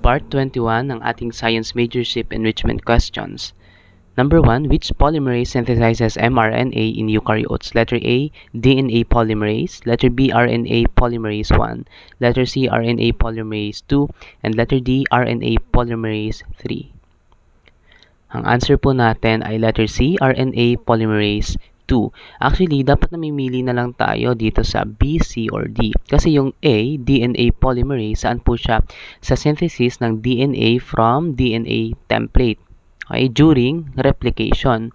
Part 21 ng ating Science Majorship Enrichment Questions. Number 1, which polymerase synthesizes mRNA in eukaryotes? Letter A, DNA polymerase. Letter B, RNA polymerase 1. Letter C, RNA polymerase 2. And letter D, RNA polymerase 3. Ang answer po natin ay letter C, RNA polymerase 2. Actually, dapat namimili na lang tayo dito sa B, C, or D. Kasi yung A, DNA polymerase, saan po siya? Sa synthesis ng DNA from DNA template. Okay, during replication.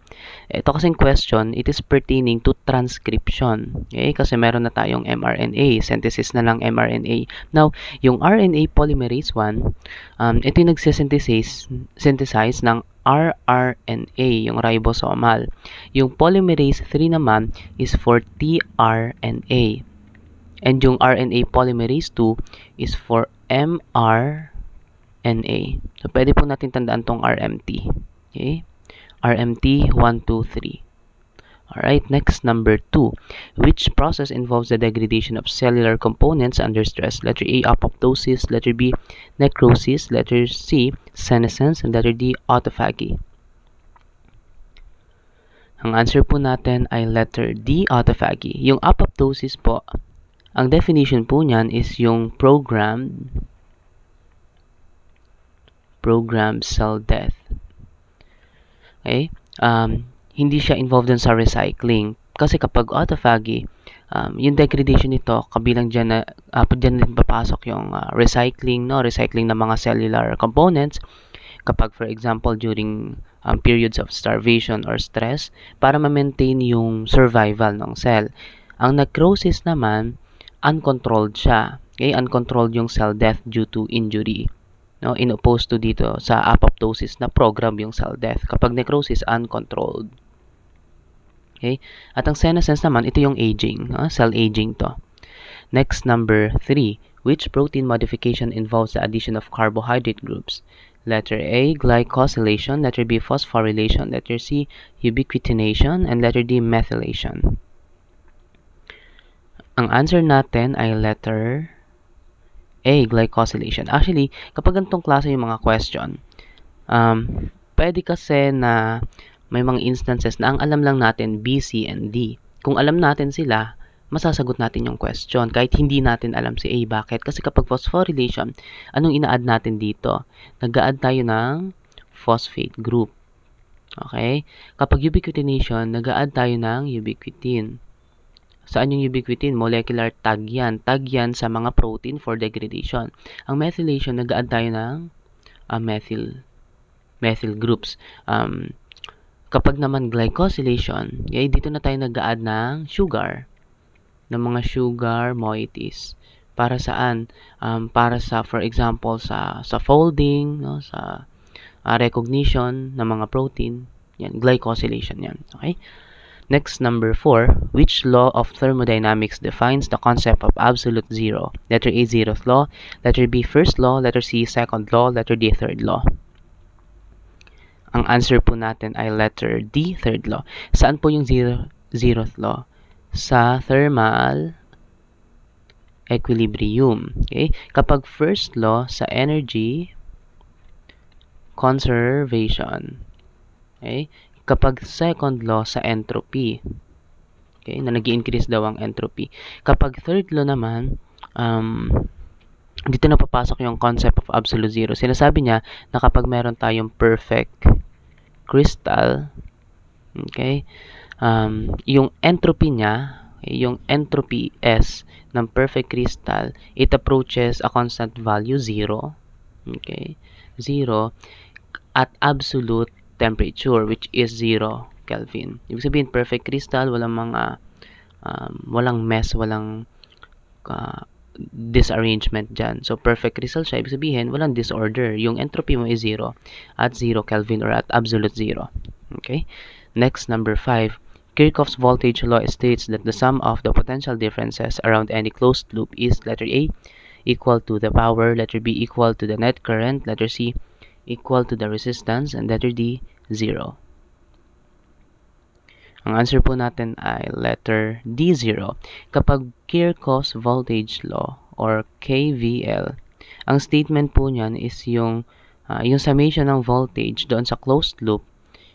Ito kasing question, it is pertaining to transcription. Okay, kasi meron na tayong mRNA, synthesis na lang mRNA. Now, yung RNA polymerase 1, ito yung synthesize ng rRNA, yung ribosomal. Yung polymerase 3 naman is for tRNA. And yung RNA polymerase 2 is for mRNA. So, pwede po natin tandaan tong RMT. Okay? RMT 1, 2, 3. Alright, next, number 2. Which process involves the degradation of cellular components under stress? Letter A, apoptosis. Letter B, necrosis. Letter C, senescence. And letter D, autophagy. Ang answer po natin ay letter D, autophagy. Yung apoptosis po, ang definition po niyan is yung programmed cell death. Okay? Hindi siya involved dun sa recycling. Kasi kapag autophagy, yung degradation nito, kabilang dyan din papasok yung recycling, no? Recycling ng mga cellular components. Kapag, for example, during periods of starvation or stress, para ma-maintain yung survival ng cell. Ang necrosis naman, uncontrolled siya. Okay? Uncontrolled yung cell death due to injury. No, in opposed to dito sa apoptosis na program yung cell death. Kapag necrosis, uncontrolled. Okay? At ang senescence naman, ito yung aging. No? Cell aging to. Next, number 3. Which protein modification involves the addition of carbohydrate groups? Letter A, glycosylation. Letter B, phosphorylation. Letter C, ubiquitination. And letter D, methylation. Ang answer natin ay letter A, glycosylation. Actually, kapag ganitong klase yung mga question, pwede kasi na may mga instances na ang alam lang natin B, C, and D. Kung alam natin sila, masasagot natin yung question kahit hindi natin alam si A. Bakit? Kasi kapag phosphorylation, anong ina-add natin dito? Nag-a-add tayo ng phosphate group. Okay? Kapag ubiquitination, nag-a-add tayo ng ubiquitin. Saan yung ubiquitin? Molecular tag yan. Tag yan sa mga protein for degradation. Ang methylation, nag-add tayo ng methyl groups. Kapag naman glycosylation, dito na tayo nag-add ng sugar. Ng mga sugar moieties. Para saan? Para sa, for example, sa folding, no? Sa recognition ng mga protein. Yan, glycosylation yan. Okay? Next, number 4. Which law of thermodynamics defines the concept of absolute zero? Letter A, zeroth law. Letter B, first law. Letter C, second law. Letter D, third law. Ang answer po natin ay letter D, third law. Saan po yung zeroth law? Sa thermal equilibrium. Okay? Kapag first law sa energy conservation. Okay? Kapag second law sa entropy, okay, na nag-i-increase daw ang entropy. Kapag third law naman, dito na papasok yung concept of absolute zero. Sinasabi niya na kapag meron tayong perfect crystal, okay, yung entropy niya, yung entropy S ng perfect crystal, it approaches a constant value 0, okay, 0 at absolute temperature, which is 0 Kelvin. Ibig sabihin, perfect crystal, walang mga walang mess, walang disarrangement dyan. So, perfect crystal siya, ibig sabihin, walang disorder. Yung entropy mo is 0 at 0 Kelvin or at absolute 0. Okay? Next, number 5. Kirchhoff's voltage law states that the sum of the potential differences around any closed loop is letter A, equal to the power, letter B, equal to the net current, letter C, equal to the resistance, and letter D, 0. Ang answer po natin ay letter D, 0. Kapag Kirchhoff's voltage law or KVL Ang statement po niyan is yung summation ng voltage doon sa closed loop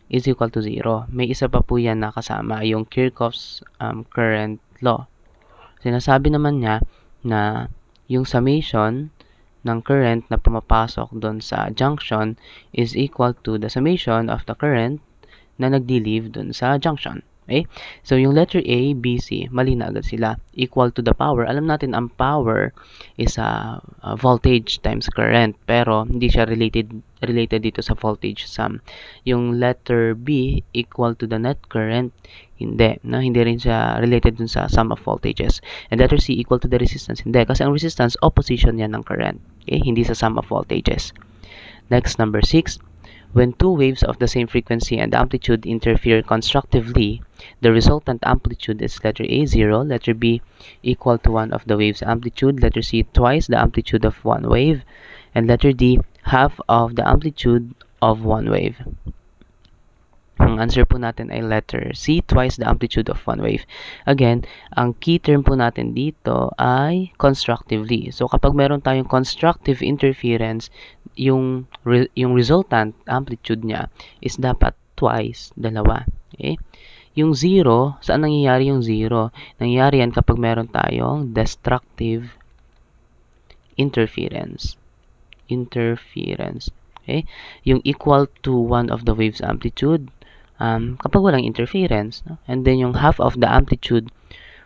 is equal to 0. May isa pa po yan na kasama, yung Kirchhoff's current law. Sinasabi naman niya na yung summation ng current na pumapasok doon sa junction is equal to the summation of the current na nagdi-leave doon sa junction. Okay? So, yung letter A, B, C, mali na agad sila. Equal to the power. Alam natin, ang power is voltage times current. Pero, hindi siya related dito sa voltage sum. Yung letter B, equal to the net current. Hindi. No? Hindi rin siya related dun sa sum of voltages. And letter C, equal to the resistance. Hindi. Kasi ang resistance, opposition yan ng current. Okay? Hindi sa sum of voltages. Next, number 6. When two waves of the same frequency and amplitude interfere constructively, the resultant amplitude is letter A 0, letter B equal to 1 of the wave's amplitude, letter C twice the amplitude of one wave, and letter D half of the amplitude of one wave. Ang answer po natin ay letter C, twice the amplitude of one wave. Again, ang key term po natin dito ay constructively. So, kapag meron tayong constructive interference, yung resultant amplitude niya is dapat twice, dalawa. Okay? Yung 0, saan nangyayari yung 0? Nangyayari yan kapag meron tayong destructive interference. Okay? Yung equal to 1 of the wave's amplitude, kapag walang interference, no? And then yung half of the amplitude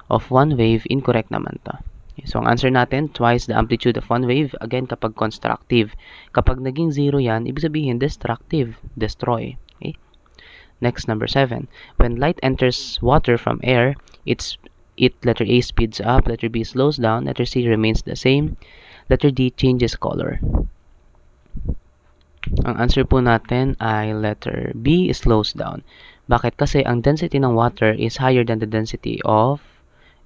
of one wave, incorrect naman to. Okay, so ang answer natin, twice the amplitude of one wave, again kapag constructive. Kapag naging 0 yan, ibig sabihin destructive, destroy. Okay? Next, number 7. When light enters water from air, letter A speeds up, letter B slows down, letter C remains the same, letter D changes color. Ang answer po natin ay letter B, slows down. Bakit? Kasi ang density ng water is higher than the density of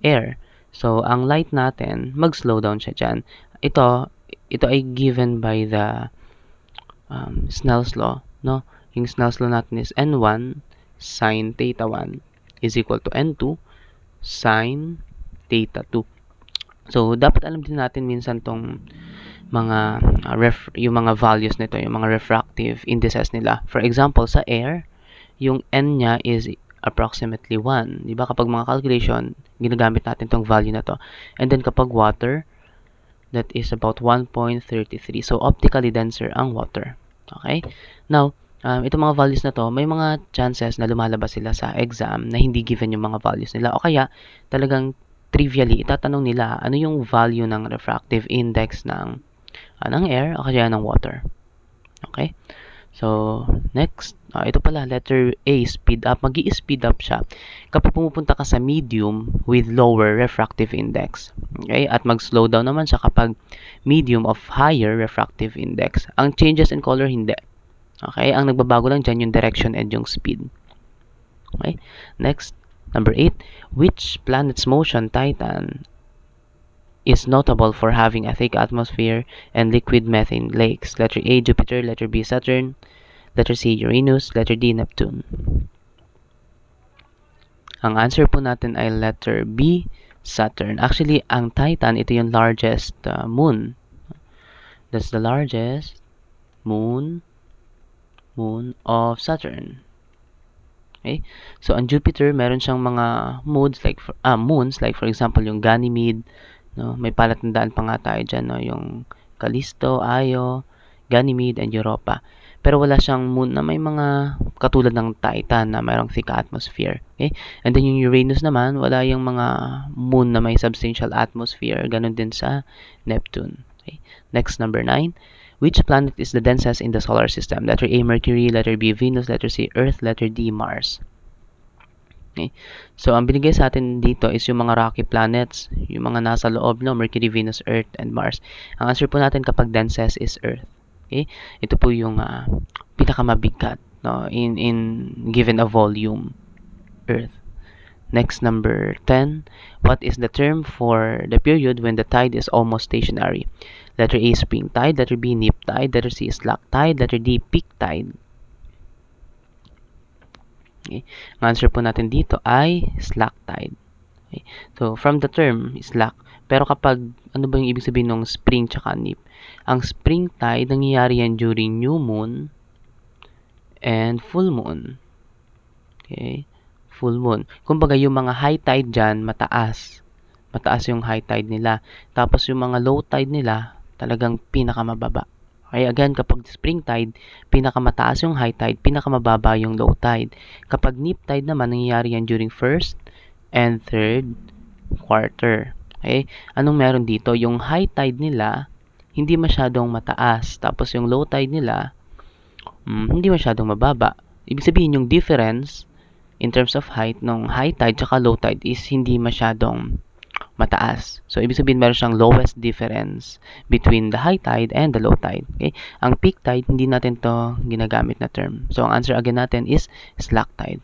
air. So, ang light natin, mag-slow down siya dyan. Ito ay given by the Snell's law. No? Yung Snell's law natin is N1 sin theta 1 is equal to N2 sin theta 2. So, dapat alam din natin minsan tong yung mga values nito, yung mga refractive indices nila. For example, sa air, yung N niya is approximately 1. Diba? Kapag mga calculation, ginagamit natin tong value na to. And then kapag water, that is about 1.33. So, optically denser ang water. Okay? Now, itong mga values na to, may mga chances na lumalabas sila sa exam na hindi given yung mga values nila. O kaya, talagang trivially, itatanong nila ano yung value ng refractive index ng air o kaya ng water. Okay? So, next, ito pala, letter A, speed up. Mag-i-speed up siya kapag pumupunta ka sa medium with lower refractive index. Okay? At mag-slow down naman siya kapag medium of higher refractive index. Ang changes in color, hindi. Okay? Ang nagbabago lang dyan yung direction and yung speed. Okay? Next, number 8, which planet's motion, Titan, is notable for having a thick atmosphere and liquid methane lakes? Letter A, Jupiter, letter B, Saturn, letter C, Uranus, letter D, Neptune. Ang answer po natin ay letter B, Saturn. Actually, ang Titan, ito yung largest moon. That's the largest moon of Saturn. Okay? So, ang Jupiter, meron siyang mga moons like for example, yung Ganymede. No, may palatandaan pa nga tayo dyan, no? Yung Callisto, Io, Ganymede, and Europa. Pero wala siyang moon na may mga katulad ng Titan na mayroong thick atmosphere. Okay? And then yung Uranus naman, wala yung mga moon na may substantial atmosphere. Ganon din sa Neptune. Okay? Next, number 9. Which planet is the densest in the solar system? Letter A, Mercury, letter B, Venus, letter C, Earth, letter D, Mars. Okay. So, ang binigay sa atin dito is yung mga rocky planets, yung mga nasa loob, no? Mercury, Venus, Earth, and Mars. Ang answer po natin kapag densest is Earth. Okay? Ito po yung pinakamabigat, no? In given a volume, Earth. Next, number 10. What is the term for the period when the tide is almost stationary? Letter A, spring tide, letter B, neap tide, letter C, slack tide, letter D, peak tide. Okay. Ang answer po natin dito ay slack tide. Okay. So, from the term, slack. Pero kapag, ano ba yung ibig sabihin ng spring tsaka neap? Ang spring tide, nangyayari yan during new moon and full moon. Okay? Full moon. Kumbaga, yung mga high tide dyan, mataas. Mataas yung high tide nila. Tapos yung mga low tide nila, talagang pinakamababa. Okay, again, kapag spring tide, pinakamataas yung high tide, pinakamababa yung low tide. Kapag neap tide naman, nangyayari yan during first and third quarter. Okay? Anong meron dito? Yung high tide nila, hindi masyadong mataas. Tapos yung low tide nila, hindi masyadong mababa. Ibig sabihin, yung difference in terms of height ng high tide tsaka low tide is hindi masyadong mataas. So, ibig sabihin, meron siyang lowest difference between the high tide and the low tide. Okay? Ang peak tide, hindi natin to ginagamit na term. So, ang answer again natin is slack tide.